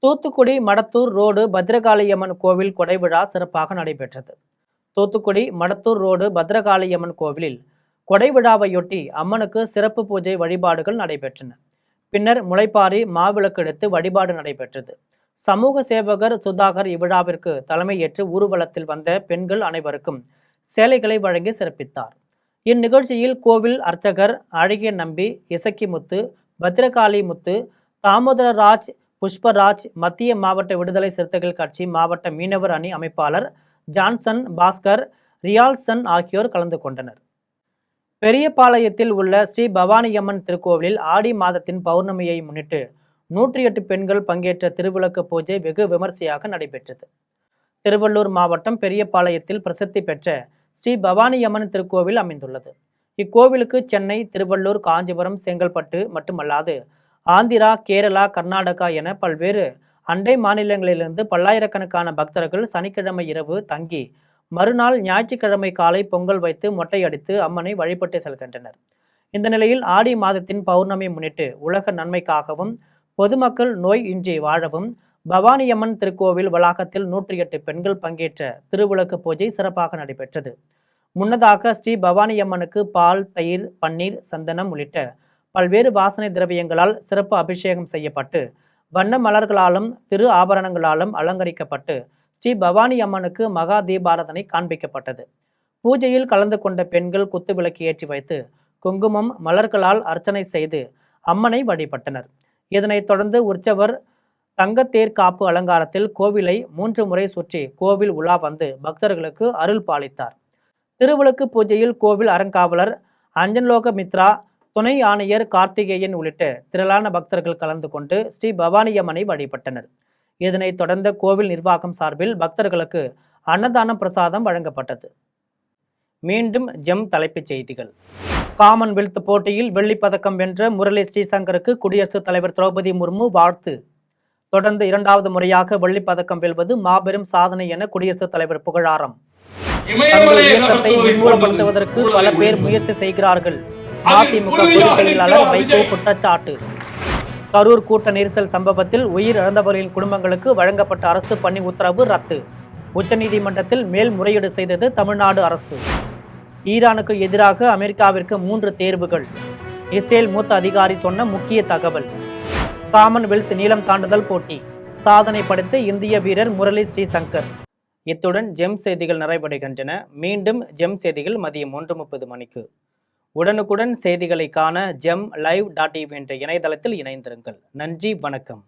தூத்துக்குடி மடத்தூர் ரோடு பத்ரகாளியம்மன் கோவில் கொடைவிழா சிறப்பாக நடைபெற்றது. தூத்துக்குடி மடத்தூர் ரோடு பத்ரகாளியம்மன் கோவிலில் கொடைவிழாவையொட்டி அம்மனுக்கு சிறப்பு பூஜை வழிபாடுகள் நடைபெற்றன. பின்னர் முளைப்பாரி, மாவிளக்கு எடுத்து வழிபாடு நடைபெற்றது. சமூக சேவகர் சுதாகர் இவ்விழாவிற்கு தலைமையேற்று ஊர்வலத்தில் வந்த பெண்கள் அனைவருக்கும் சேலைகளை வழங்கி சிறப்பித்தார். இந்நிகழ்ச்சியில் கோவில் அர்ச்சகர் அழகிய நம்பி, இசக்கிமுத்து, பத்ரகாளி முத்து, தாமோதரராஜ், புஷ்பராஜ், மத்திய மாவட்ட விடுதலை சிறுத்தைகள் கட்சி மாவட்ட மீனவர் அணி அமைப்பாளர் ஜான்சன், பாஸ்கர், ரியால்சன் ஆகியோர் கலந்து கொண்டனர். பெரியபாளையத்தில் உள்ள ஸ்ரீ பவானியம்மன் திருக்கோவிலில் ஆடி மாதத்தின் பௌர்ணமியை முன்னிட்டு 108 பெண்கள் பங்கேற்ற திருவிளக்கு பூஜை வெகு விமர்சையாக நடைபெற்றது. திருவள்ளூர் மாவட்டம் பெரியபாளையத்தில் பிரசித்தி பெற்ற ஸ்ரீ பவானியம்மன் திருக்கோவில் அமைந்துள்ளது. இக்கோவிலுக்கு சென்னை, திருவள்ளூர், காஞ்சிபுரம், செங்கல்பட்டு மட்டுமல்லாது ஆந்திரா, கேரளா, கர்நாடகா என பல்வேறு அண்டை மாநிலங்களிலிருந்து பல்லாயிரக்கணக்கான பக்தர்கள் சனிக்கிழமை இரவு தங்கி மறுநாள் ஞாயிற்றுக்கிழமை காலை பொங்கல் வைத்து மொட்டையடித்து அம்மனை வழிபட்டு செல்கின்றனர். இந்த நிலையில் ஆடி மாதத்தின் பௌர்ணமி முன்னிட்டு உலக நன்மைக்காகவும் பொதுமக்கள் நோய் இன்றி வாழவும் பவானியம்மன் திருக்கோவில் வளாகத்தில் 108 பெண்கள் பங்கேற்ற திருவிளக்கு பூஜை சிறப்பாக நடைபெற்றது. முன்னதாக ஸ்ரீ பவானியம்மனுக்கு பால், தயிர், பன்னீர், சந்தனம் உள்ளிட்ட பல்வேறு வாசனை திரவியங்களால் சிறப்பு அபிஷேகம் செய்யப்பட்டு வண்ண மலர்களாலும் திரு ஆபரணங்களாலும் அலங்கரிக்கப்பட்டு ஸ்ரீ பவானி அம்மனுக்கு மகா தீபாராதனை காண்பிக்கப்பட்டது. பூஜையில் கலந்து கொண்ட பெண்கள் குத்து விளக்கு ஏற்றி வைத்து குங்குமம், மலர்களால் அர்ச்சனை செய்து அம்மனை வழிபட்டனர். இதனைத் தொடர்ந்து உற்சவர் தங்கத்தேர் காப்பு அலங்காரத்தில் கோவிலை 3 முறை சுற்றி கோவில் உலா வந்து பக்தர்களுக்கு அருள் பாலித்தார். திருவிளக்கு பூஜையில் கோவில் அறங்காவலர் அஞ்சன்லோக மித்ரா, துணை ஆணையர் கார்த்திகேயன் உள்ளிட்ட திரளான பக்தர்கள் கலந்து கொண்டு ஸ்ரீ பவானியம்மனை வழிபட்டனர். இதனைத் தொடர்ந்த கோவில் நிர்வாகம் சார்பில் பக்தர்களுக்கு அன்னதான பிரசாதம் வழங்கப்பட்டது. மீண்டும் ஜெம் தலைப்புச் செய்திகள். காமன்வெல்த் போட்டியில் வெள்ளிப்பதக்கம் வென்ற முரளி ஸ்ரீசங்கருக்கு குடியரசுத் தலைவர் திரௌபதி முர்மு வாழ்த்து. தொடர்ந்து 2வது முறையாக வெள்ளிப் பதக்கம் வெல்வது மாபெரும் சாதனை என குடியரசுத் தலைவர் புகழாரம். தனது இமயமலையை இயக்கத்தை நகர்த்துவதை விரிவுபடுத்துவதற்கு போன்றது பல பேர் உறுதி. முயற்சி செய்கிறார்கள். அதில் அதிமுக உறுதியாக பொதுச் செயலாளர் இருக்கிறார் வைகோ விஜய். குற்றச்சாட்டு. கரூர் கூட்ட நெரிசல் சம்பவத்தில் உயிர் இழந்தவர்களின் குடும்பங்களுக்கு வழங்கப்பட்ட அரசு பணி உத்தரவு ரத்து. உச்சநீதிமன்றத்தில் மேல்முறையீடு செய்தது தமிழ்நாடு அரசு. ஈரானுக்கு எதிராக அமெரிக்காவிற்கு 3 தேர்வுகள். இஸ்ரேல் மூத்த அதிகாரி சொன்ன முக்கிய தகவல். காமன்வெல்த் நீளம் தாண்டுதல் போட்டி சாதனை படைத்த இந்திய வீரர் முரளி ஸ்ரீசங்கர். இத்துடன் ஜெம் செய்திகள் நிறைவடைகின்றன. மீண்டும் ஜெம் செய்திகள் மதியம் 1:30 மணிக்கு. உடனுக்குடன் செய்திகளை காண GemLive.tv என்ற இணையதளத்தில் இணைந்திருங்கள். நன்றி, வணக்கம்.